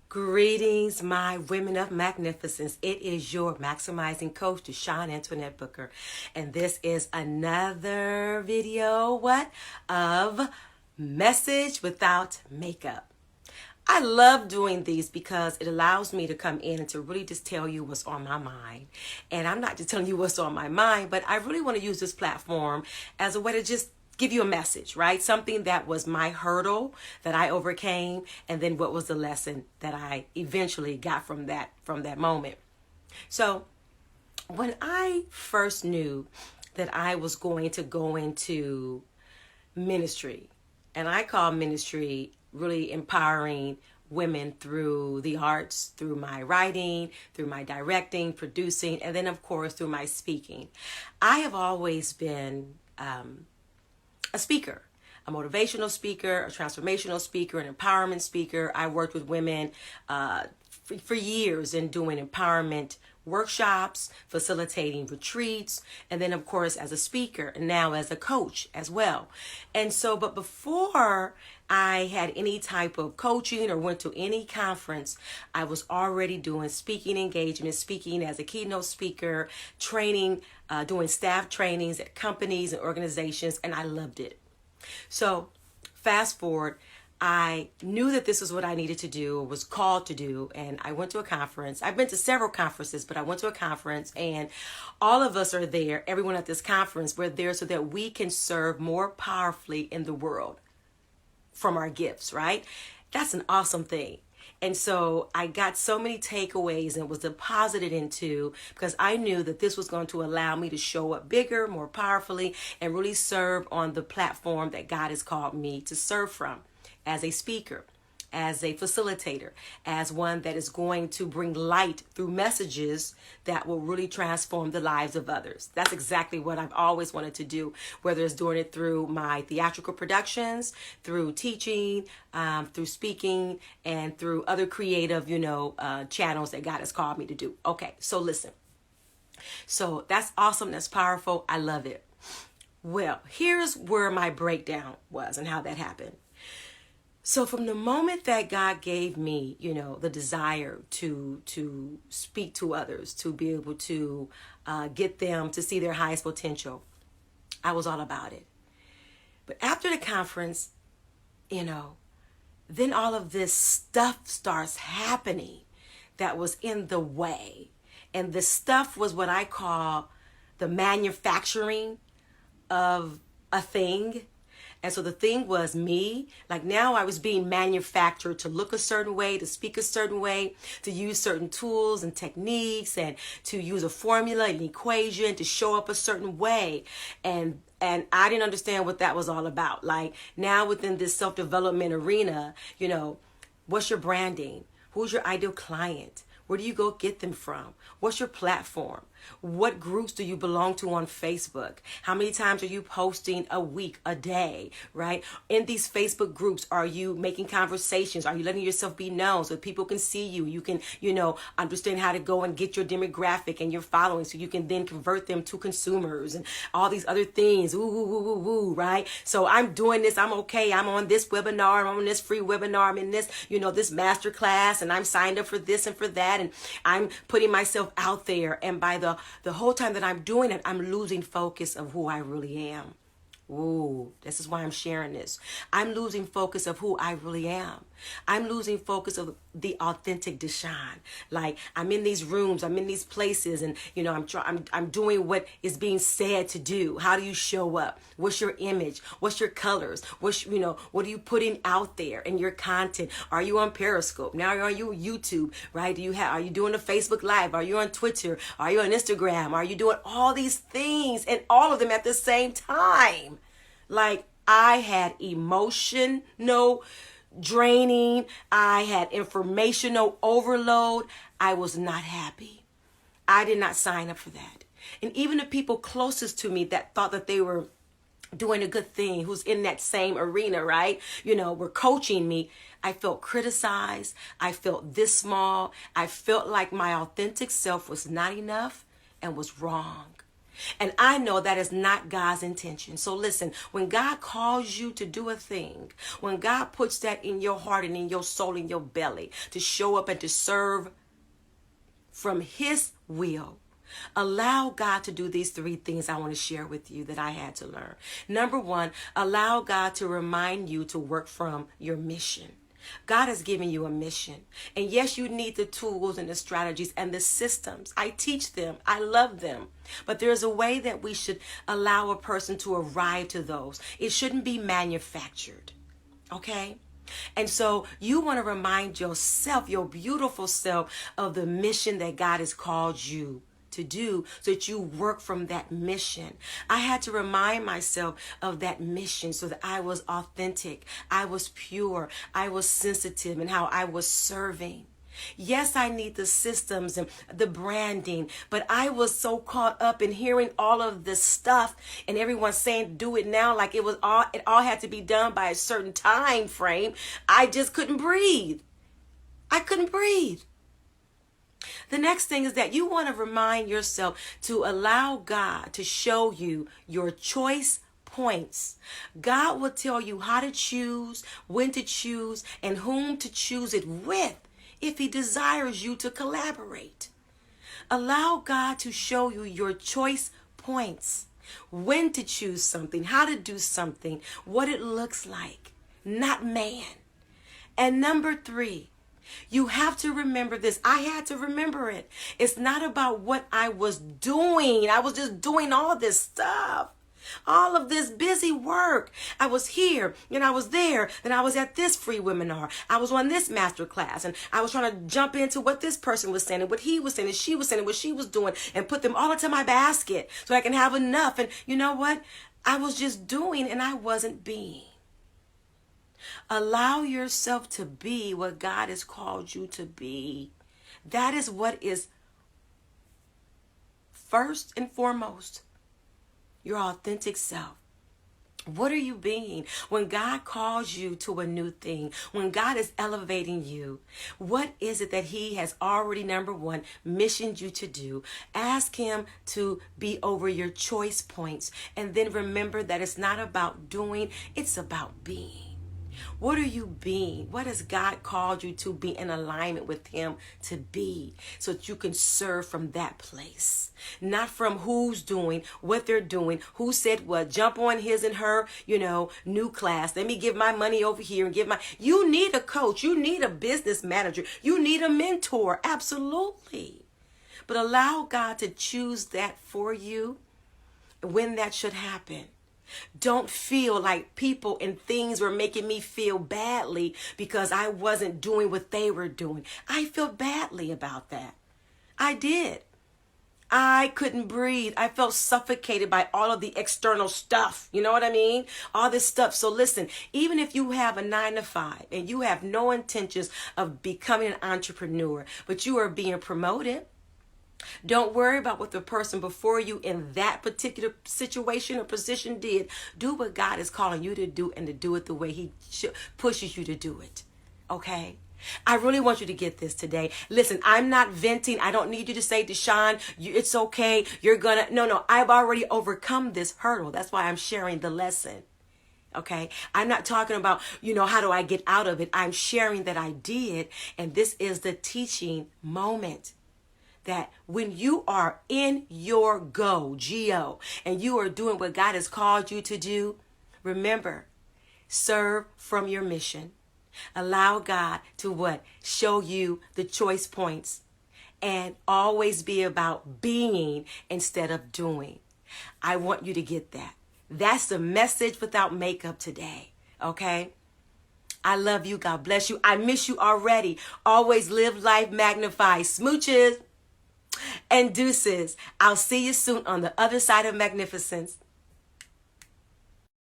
Greetings, my women of magnificence. It is your maximizing coach, Deshawn Antoinette Booker. And this is another video, of message without makeup. I love doing these because it allows me to come in and to really just tell you what's on my mind. And I'm not just telling you what's on my mind, but I really want to use this platform as a way to just give you a message, right? Something that was my hurdle that I overcame, and then what was the lesson that I eventually got from that moment. So when I first knew that I was going to go into ministry, and I call ministry really empowering women through the arts, through my writing, through my directing, producing, and then of course through my speaking. I have always been a speaker, a motivational speaker, a transformational speaker, an empowerment speaker. I worked with women for years in doing empowerment workshops, facilitating retreats, and then of course as a speaker, and now as a coach as well. And so, but before I had any type of coaching or went to any conference, I was already doing speaking engagements, speaking as a keynote speaker, training, doing staff trainings at companies and organizations, and I loved it. So fast forward, I knew that this is what I needed to do, or was called to do, and I went to a conference. I've been to several conferences, but I went to a conference, and all of us are there, everyone at this conference, we're there so that we can serve more powerfully in the world from our gifts, right? That's an awesome thing. And so I got so many takeaways and was deposited into, because I knew that this was going to allow me to show up bigger, more powerfully, and really serve on the platform that God has called me to serve from, as a speaker, as a facilitator, as one that is going to bring light through messages that will really transform the lives of others. That's exactly what I've always wanted to do, whether it's doing it through my theatrical productions, through teaching, through speaking, and through other creative, channels that God has called me to do. Okay, so listen. So that's awesome. That's powerful. I love it. Well, here's where my breakdown was and how that happened. So from the moment that God gave me, the desire to speak to others, to be able to get them to see their highest potential, I was all about it. But after the conference, then all of this stuff starts happening that was in the way. And the stuff was what I call the manufacturing of a thing. And so the thing was me, like now I was being manufactured to look a certain way, to speak a certain way, to use certain tools and techniques, and to use a formula, an equation, to show up a certain way. And I didn't understand what that was all about. Like now within this self-development arena, what's your branding? Who's your ideal client? Where do you go get them from? What's your platform? What groups do you belong to on Facebook? How many times are you posting a week, a day, right? In these Facebook groups, are you making conversations? Are you letting yourself be known so that people can see you? You can, understand how to go and get your demographic and your following so you can then convert them to consumers and all these other things. Right? So I'm doing this. I'm okay. I'm on this webinar. I'm on this free webinar. I'm in this, this master class, and I'm signed up for this and for that. And I'm putting myself out there. And by the whole time that I'm doing it, I'm losing focus of who I really am. Ooh, this is why I'm sharing this. I'm losing focus of who I really am. I'm losing focus of the authentic Deshawn. Like I'm in these rooms, I'm in these places, and I'm doing what is being said to do. How do you show up? What's your image? What's your colors? What are you putting out there in your content? Are you on Periscope? Now are you on YouTube? Right? Are you doing a Facebook Live? Are you on Twitter? Are you on Instagram? Are you doing all these things and all of them at the same time? Like I had emotional draining. I had informational overload. I was not happy. I did not sign up for that. And even the people closest to me that thought that they were doing a good thing, who's in that same arena, right? Were coaching me. I felt criticized. I felt this small. I felt like my authentic self was not enough and was wrong. And I know that is not God's intention. So listen, when God calls you to do a thing, when God puts that in your heart and in your soul, in your belly, to show up and to serve from his will, allow God to do these 3 things I want to share with you that I had to learn. Number 1, allow God to remind you to work from your mission. God has given you a mission. And yes, you need the tools and the strategies and the systems. I teach them. I love them. But there's a way that we should allow a person to arrive to those. It shouldn't be manufactured. Okay? And so you want to remind yourself, your beautiful self, of the mission that God has called you to do, so that you work from that mission. I had to remind myself of that mission so that I was authentic, I was pure, I was sensitive, and how I was serving. Yes, I need the systems and the branding, but I was so caught up in hearing all of this stuff and everyone saying do it now, like it all had to be done by a certain time frame. I just couldn't breathe. I couldn't breathe. The next thing is that you want to remind yourself to allow God to show you your choice points. God will tell you how to choose, when to choose, and whom to choose it with if he desires you to collaborate. Allow God to show you your choice points, when to choose something, how to do something, what it looks like, not man. And number 3, you have to remember this. I had to remember it. It's not about what I was doing. I was just doing all this stuff. All of this busy work. I was here and I was there. Then I was at this free webinar. I was on this master class and I was trying to jump into what this person was saying and what he was saying and she was saying and what she was doing and put them all into my basket so I can have enough. And you know what? I was just doing and I wasn't being. Allow yourself to be what God has called you to be. That is what is first and foremost, your authentic self. What are you being? When God calls you to a new thing, when God is elevating you, what is it that he has already, number 1, missioned you to do? Ask him to be over your choice points. And then remember that it's not about doing, it's about being. What are you being? What has God called you to be in alignment with him to be, so that you can serve from that place? Not from who's doing, what they're doing, who said what, jump on his and her, new class. Let me give my money over here and you need a coach. You need a business manager. You need a mentor. Absolutely. But allow God to choose that for you when that should happen. Don't feel like people and things were making me feel badly because I wasn't doing what they were doing. I feel badly about that. I did. I couldn't breathe. I felt suffocated by all of the external stuff. You know what I mean? All this stuff. So listen, even if you have a 9-to-5 and you have no intentions of becoming an entrepreneur, but you are being promoted, don't worry about what the person before you in that particular situation or position did. Do what God is calling you to do and to do it the way he pushes you to do it. Okay? I really want you to get this today. Listen, I'm not venting. I don't need you to say, Deshawn, it's okay. No, I've already overcome this hurdle. That's why I'm sharing the lesson. Okay? I'm not talking about, how do I get out of it? I'm sharing that I did. And this is the teaching moment. That when you are in your G-O, and you are doing what God has called you to do, remember, serve from your mission. Allow God to what? Show you the choice points, and always be about being instead of doing. I want you to get that. That's the message without makeup today. Okay? I love you. God bless you. I miss you already. Always live life magnified. Smooches and deuces. I'll see you soon on the other side of magnificence.